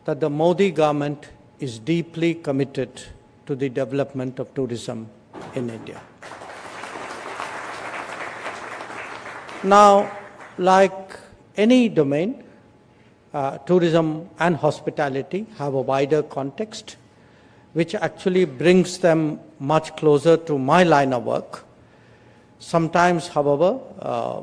that the Modi government is deeply committed to the development of tourism in India. Now, like any domain, tourism and hospitality have a wider context, which actually brings them much closer to my line of work. Sometimes, however,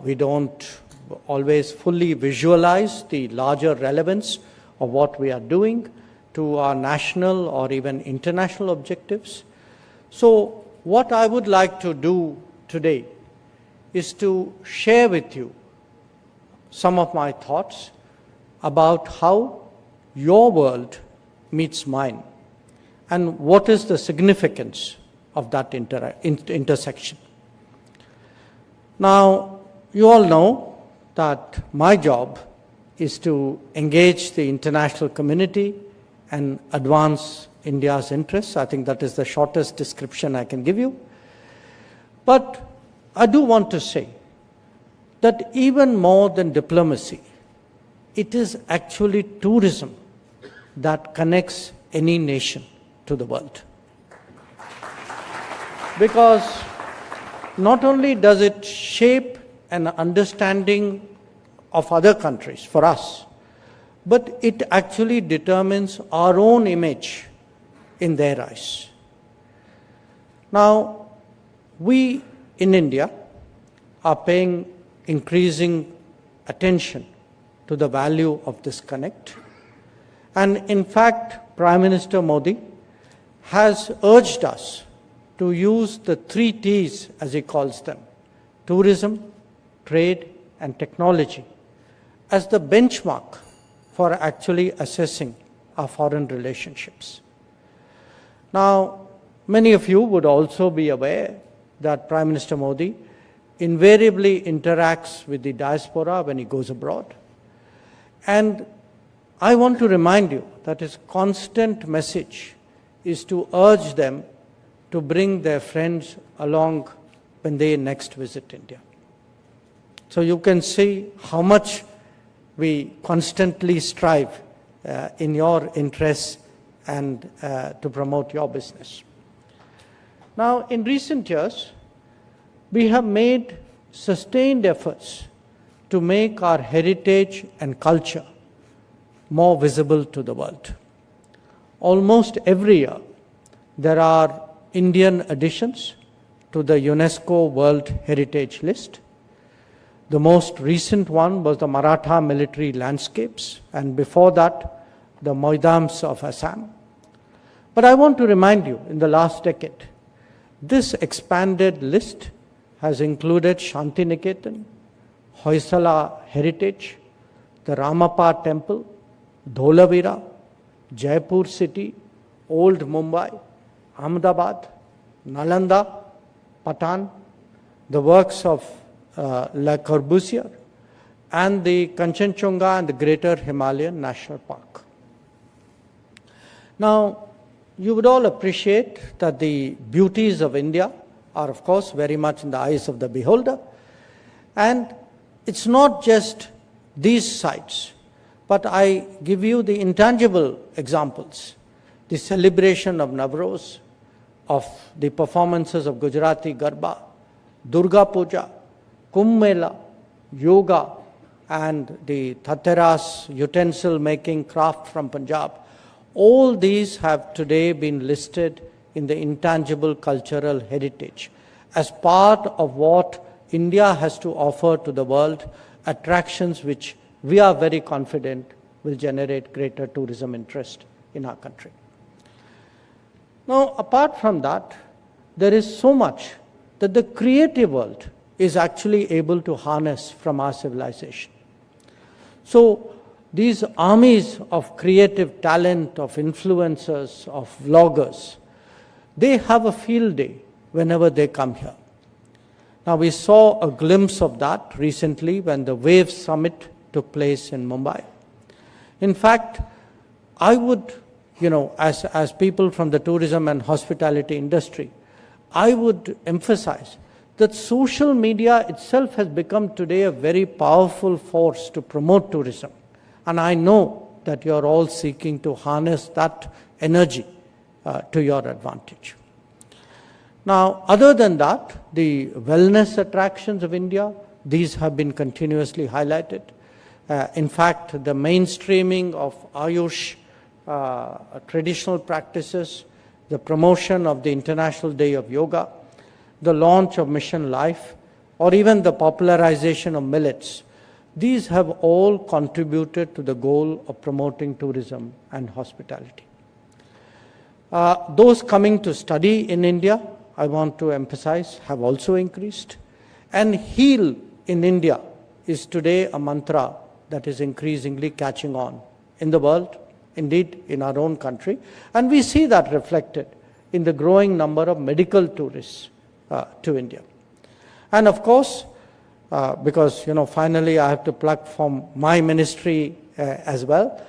we don't always fully visualize the larger relevance of what we are doing to our national or even international objectives. So, what I would like to do today is to share with you some of my thoughts about how your world meets mine and what is the significance of that intersection. Now, you all know that my job is to engage the international community and advance India's interests. I think that is the shortest description I can give you. But I do want to say that even more than diplomacy, it is actually tourism that connects any nation to the world. Because not only does it shape an understanding of other countries for us, but it actually determines our own image in their eyes. Now, we in India are paying increasing attention to the value of this connect. And in fact, Prime Minister Modi has urged us to use the 3 T's, as he calls them, tourism, trade, and technology, as the benchmark for actually assessing our foreign relationships. Now, many of you would also be aware that Prime Minister Modi invariably interacts with the diaspora when he goes abroad. And I want to remind you that his constant message is to urge them to bring their friends along when they next visit India. So you can see how much we constantly strive in your interests and to promote your business. Now, in recent years, we have made sustained efforts to make our heritage and culture more visible to the world. Almost every year, there are Indian additions to the UNESCO World Heritage List. The most recent one was the Maratha military landscapes, and before that, the Moidams of Assam. But I want to remind you, in the last decade, this expanded list has included Shantiniketan, Hoysala Heritage, the Ramappa Temple, Dholavira, Jaipur City, Old Mumbai, Ahmedabad, Nalanda, Patan, the works of Le Corbusier, and the Kanchenjunga and the Greater Himalayan National Park. Now, you would all appreciate that the beauties of India are, of course, very much in the eyes of the beholder. And it's not just these sites, but I give you the intangible examples. The celebration of Navroz, of the performances of Gujarati Garba, Durga Puja, Kumbh Mela, yoga, and the Thateras utensil making craft from Punjab. All these have today been listed in the intangible cultural heritage as part of what India has to offer to the world, attractions which we are very confident will generate greater tourism interest in our country. Now, apart from that, there is so much that the creative world is actually able to harness from our civilization. So, these armies of creative talent, of influencers, of vloggers, they have a field day whenever they come here. Now, we saw a glimpse of that recently when the WAVE Summit took place in Mumbai. In fact, I would, as people from the tourism and hospitality industry, I would emphasize that social media itself has become today a very powerful force to promote tourism. And I know that you're all seeking to harness that energy to your advantage. Now, other than that, the wellness attractions of India, these have been continuously highlighted. In fact, the mainstreaming of Ayush traditional practices, the promotion of the International Day of Yoga, the launch of Mission Life, or even the popularization of millets, these have all contributed to the goal of promoting tourism and hospitality. Those coming to study in India, I want to emphasize, have also increased. And heal in India is today a mantra that is increasingly catching on in the world, indeed in our own country. And we see that reflected in the growing number of medical tourists to India. And of course, because finally I have to plug from my ministry as well,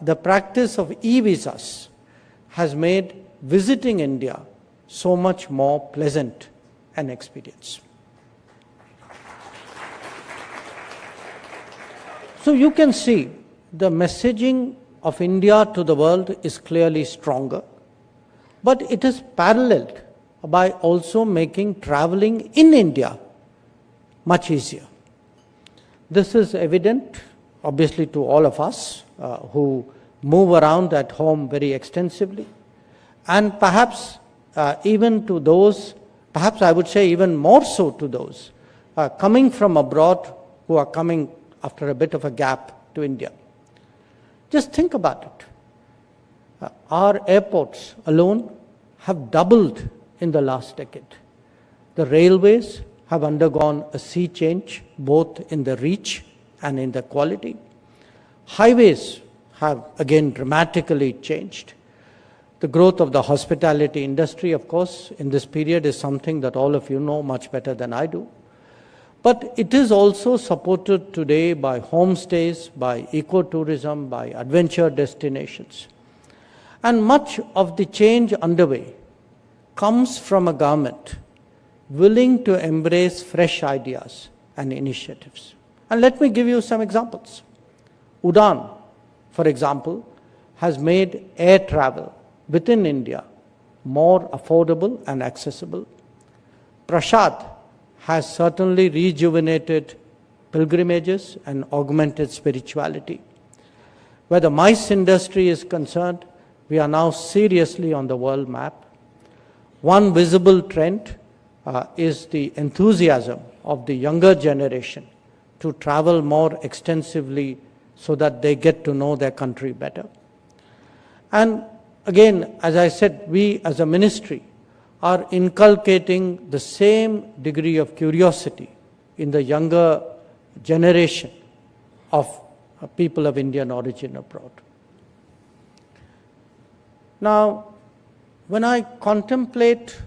the practice of e-visas has made visiting India so much more pleasant an experience. So you can see the messaging of India to the world is clearly stronger, but it is paralleled by also making traveling in India much easier. This is evident, obviously, to all of us who move around at home very extensively, and perhaps even to those, perhaps I would say even more so to those coming from abroad who are coming after a bit of a gap to India. Just think about it. Our airports alone have doubled in the last decade. The railways have undergone a sea change, both in the reach and in the quality. Highways have again dramatically changed. The growth of the hospitality industry, of course, in this period is something that all of you know much better than I do. But it is also supported today by homestays, by ecotourism, by adventure destinations. And much of the change underway comes from a government willing to embrace fresh ideas and initiatives. And let me give you some examples. Udan, for example, has made air travel within India more affordable and accessible. Prashad has certainly rejuvenated pilgrimages and augmented spirituality. Where the MICE industry is concerned, we are now seriously on the world map. One visible trend is the enthusiasm of the younger generation to travel more extensively so that they get to know their country better. And again, as I said, we as a ministry are inculcating the same degree of curiosity in the younger generation of people of Indian origin abroad. Now, when I contemplate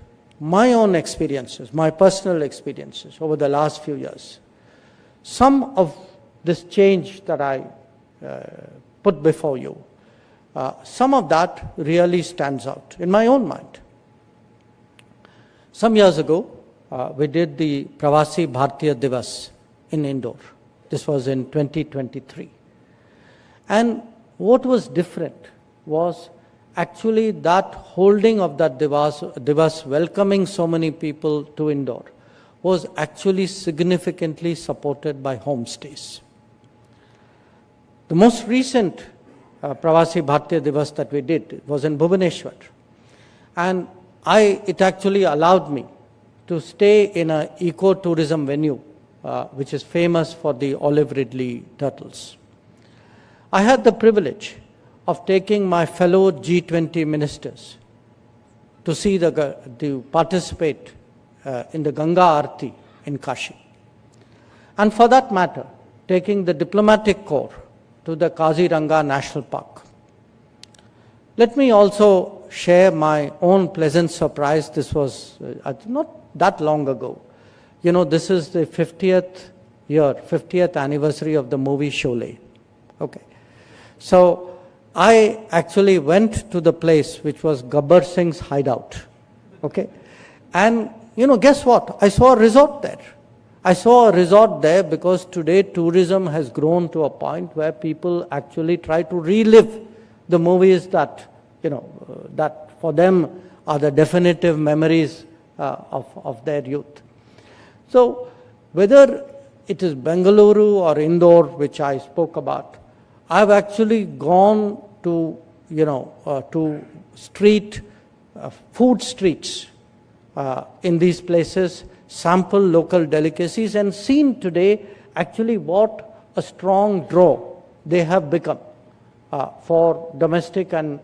my own experiences, my personal experiences over the last few years, some of this change that I put before you, some of that really stands out in my own mind. Some years ago, we did the Pravasi Bharatiya Divas in Indore. This was in 2023. And what was different was actually that holding of that Divas, welcoming so many people to Indore, was actually significantly supported by homestays. The most recent Pravasi Bharatiya Divas that we did was in Bhubaneswar. And it actually allowed me to stay in an ecotourism venue, which is famous for the olive ridley turtles. I had the privilege of taking my fellow G20 ministers to see to participate in the Ganga Aarti in Kashi. And for that matter, taking the diplomatic corps to the Kaziranga National Park. Let me also share my own pleasant surprise. This was not that long ago. This is the 50th anniversary of the movie Sholay. Okay. So I actually went to the place which was Gabbar Singh's hideout. Okay. And guess what? I saw a resort there. I saw a resort there because today tourism has grown to a point where people actually try to relive the movies that, that for them are the definitive memories of their youth. So whether it is Bengaluru or Indore, which I spoke about, I've actually gone to, to food streets in these places, sample local delicacies, and seen today actually what a strong draw they have become for domestic and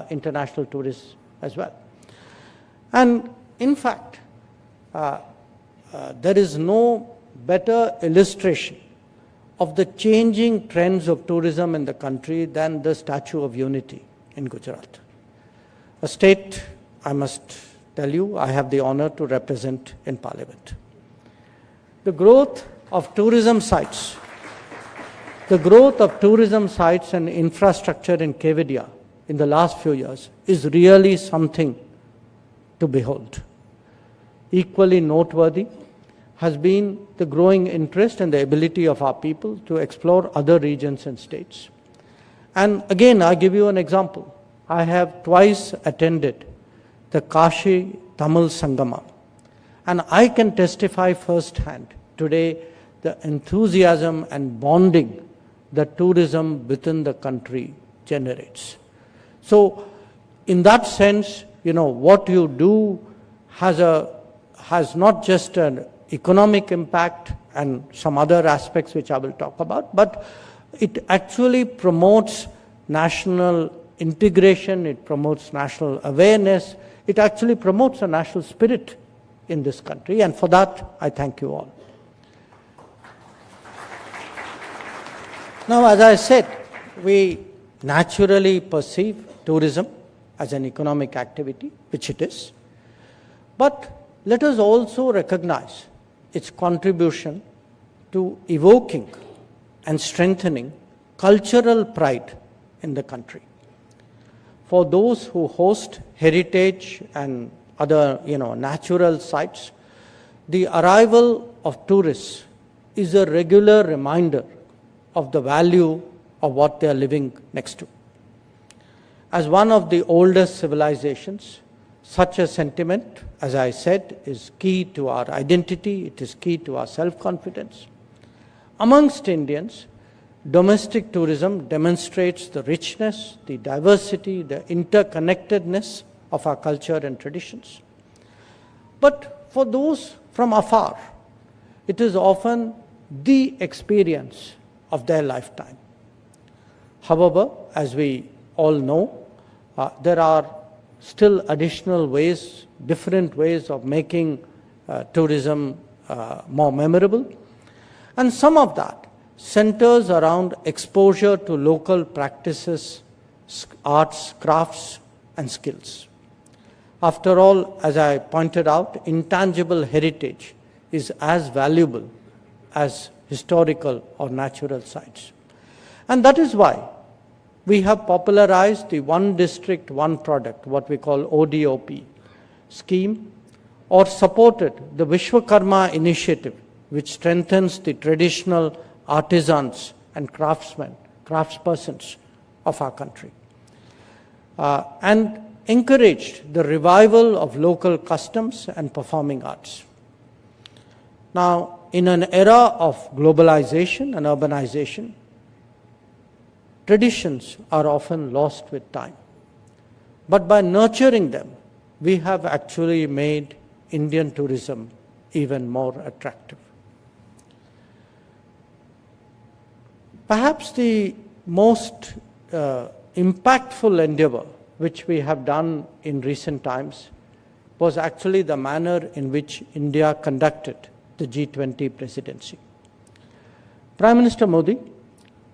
international tourists as well. And in fact, there is no better illustration of the changing trends of tourism in the country than the Statue of Unity in Gujarat. A state, I must tell you, I have the honor to represent in Parliament. The growth of tourism sites and infrastructure in Kevadia in the last few years is really something to behold. Equally noteworthy has been the growing interest and the ability of our people to explore other regions and states. And again, I give you an example. I have twice attended the Kashi Tamil Sangama, and I can testify firsthand today the enthusiasm and bonding that tourism within the country generates. So in that sense, what you do has not just an economic impact and some other aspects which I will talk about, but it actually promotes national integration, it promotes national awareness, it actually promotes a national spirit in this country, and for that I thank you all. Now, as I said, we naturally perceive tourism as an economic activity, which it is, but let us also recognize its contribution to evoking and strengthening cultural pride in the country. For those who host heritage and other, natural sites, the arrival of tourists is a regular reminder of the value of what they are living next to. As one of the oldest civilizations, such a sentiment, as I said, is key to our identity, it is key to our self-confidence. Amongst Indians, domestic tourism demonstrates the richness, the diversity, the interconnectedness of our culture and traditions. But for those from afar, it is often the experience of their lifetime. However, as we all know, there are still additional ways, different ways of making tourism more memorable. And some of that centers around exposure to local practices, arts, crafts, and skills. After all, as I pointed out, intangible heritage is as valuable as historical or natural sites. And that is why we have popularized the One District, One Product, what we call ODOP scheme, or supported the Vishwakarma initiative, which strengthens the traditional artisans and craftspersons of our country, and encouraged the revival of local customs and performing arts. Now, in an era of globalization and urbanization, traditions are often lost with time. But by nurturing them, we have actually made Indian tourism even more attractive. Perhaps the most impactful endeavor which we have done in recent times was actually the manner in which India conducted the G20 presidency. Prime Minister Modi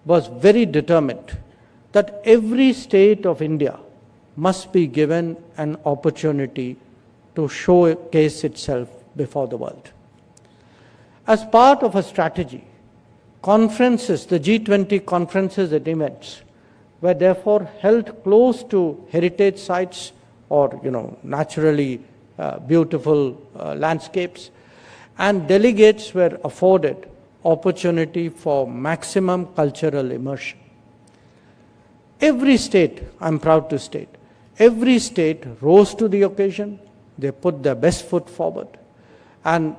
was very determined that every state of India must be given an opportunity to showcase itself before the world. As part of a strategy, conferences, the G20 conferences and events, were therefore held close to heritage sites or, naturally beautiful landscapes, and delegates were afforded opportunity for maximum cultural immersion. Every state, I'm proud to state, every state rose to the occasion. They put their best foot forward. And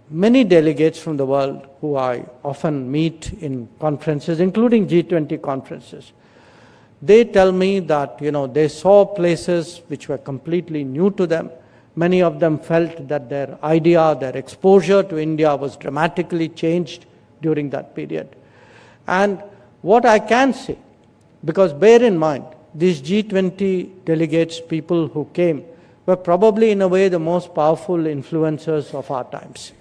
many delegates from the world who I often meet in conferences, including G20 conferences, they tell me that, they saw places which were completely new to them. Many of them felt that their idea, their exposure to India was dramatically changed during that period. And what I can say, because bear in mind, these G20 delegates, people who came, were probably in a way the most powerful influencers of our times.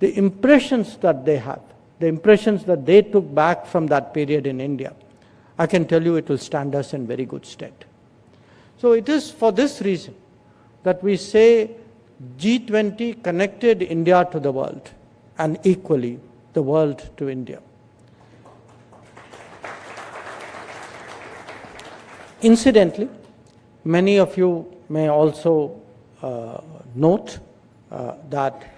The impressions that they have, the impressions that they took back from that period in India, I can tell you it will stand us in very good stead. So it is for this reason that we say G20 connected India to the world and equally the world to India. Incidentally, many of you may also note that,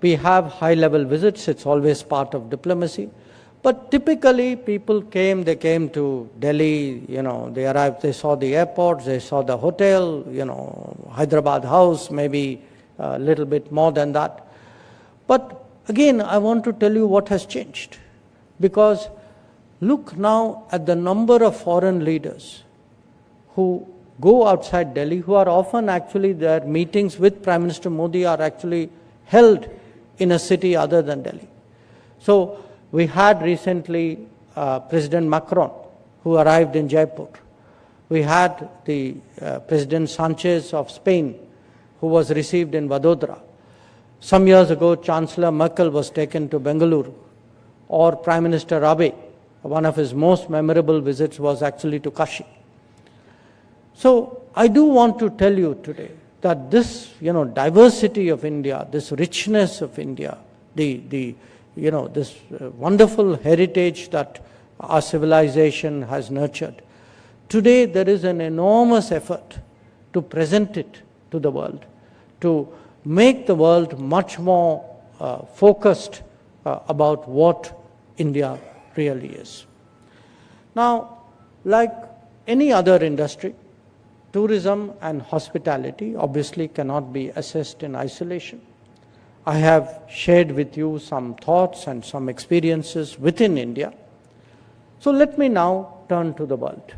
we have high-level visits. It's always part of diplomacy. But typically, people came to Delhi, they arrived, they saw the airport, they saw the hotel, Hyderabad house, maybe a little bit more than that. But again, I want to tell you what has changed. Because look now at the number of foreign leaders who go outside Delhi, who are often actually, their meetings with Prime Minister Modi are actually held in a city other than Delhi. So we had recently President Macron, who arrived in Jaipur. We had the President Sanchez of Spain, who was received in Vadodara. Some years ago, Chancellor Merkel was taken to Bengaluru, or Prime Minister Abe, one of his most memorable visits was actually to Kashi. So I do want to tell you today that this, diversity of India, this richness of India, this wonderful heritage that our civilization has nurtured. Today, there is an enormous effort to present it to the world, to make the world much more focused about what India really is. Now, like any other industry, tourism and hospitality obviously cannot be assessed in isolation. I have shared with you some thoughts and some experiences within India. So let me now turn to the world.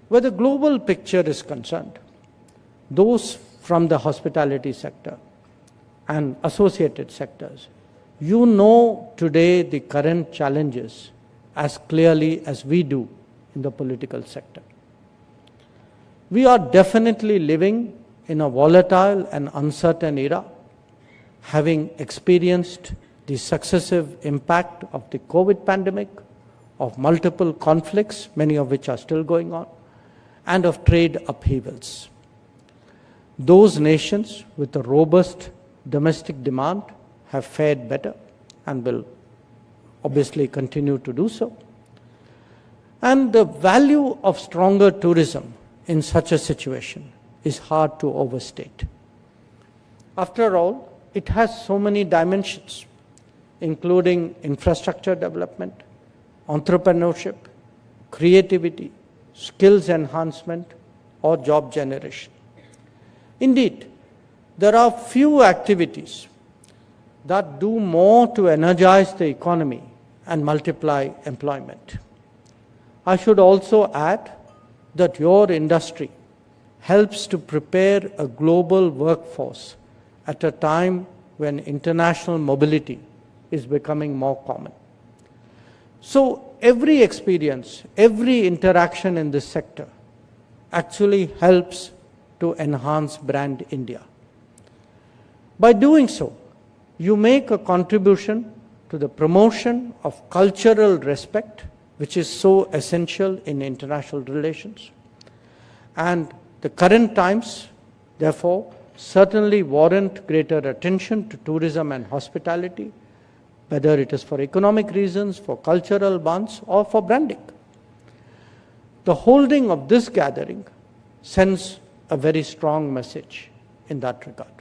Where the global picture is concerned, those from the hospitality sector and associated sectors, you know today the current challenges as clearly as we do in the political sector. We are definitely living in a volatile and uncertain era, having experienced the successive impact of the COVID pandemic, of multiple conflicts, many of which are still going on, and of trade upheavals. Those nations with a robust domestic demand have fared better and will obviously continue to do so. And the value of stronger tourism in such a situation is hard to overstate. After all, it has so many dimensions, including infrastructure development, entrepreneurship, creativity, skills enhancement, or job generation. Indeed, there are few activities that do more to energize the economy and multiply employment. I should also add that your industry helps to prepare a global workforce at a time when international mobility is becoming more common. So every experience, every interaction in this sector actually helps to enhance brand India. By doing so, you make a contribution to the promotion of cultural respect, which is so essential in international relations. And the current times, therefore, certainly warrant greater attention to tourism and hospitality, whether it is for economic reasons, for cultural bonds, or for branding. The holding of this gathering sends a very strong message in that regard.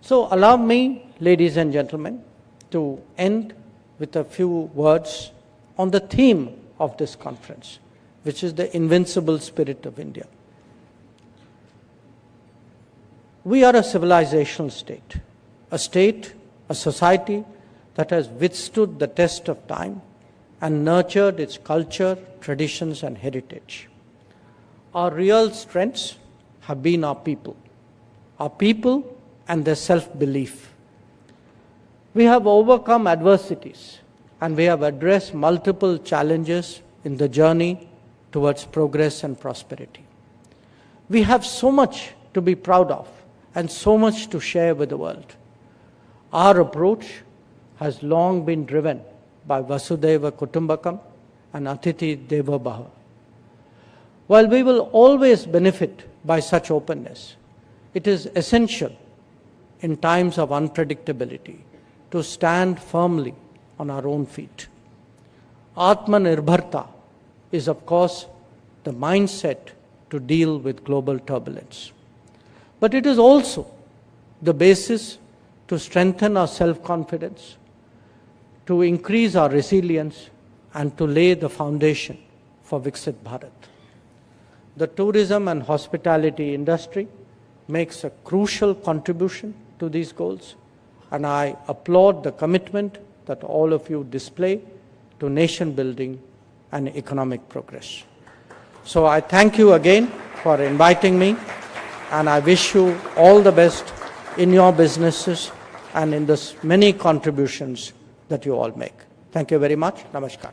So allow me, ladies and gentlemen, to end with a few words on the theme of this conference, which is the invincible spirit of India. We are a civilisational state, a society that has withstood the test of time and nurtured its culture, traditions, and heritage. Our real strengths have been our people and their self-belief. We have overcome adversities and we have addressed multiple challenges in the journey towards progress and prosperity. We have so much to be proud of and so much to share with the world. Our approach has long been driven by Vasudhaiva Kutumbakam and Atithi Devo Bhava. While we will always benefit by such openness, it is essential in times of unpredictability to stand firmly on our own feet. Atmanirbharta is, of course, the mindset to deal with global turbulence. But it is also the basis to strengthen our self-confidence, to increase our resilience, and to lay the foundation for Viksit Bharat. The tourism and hospitality industry makes a crucial contribution to these goals, and I applaud the commitment that all of you display to nation building and economic progress. So I thank you again for inviting me, and I wish you all the best in your businesses and in the many contributions that you all make. Thank you very much. Namaskar.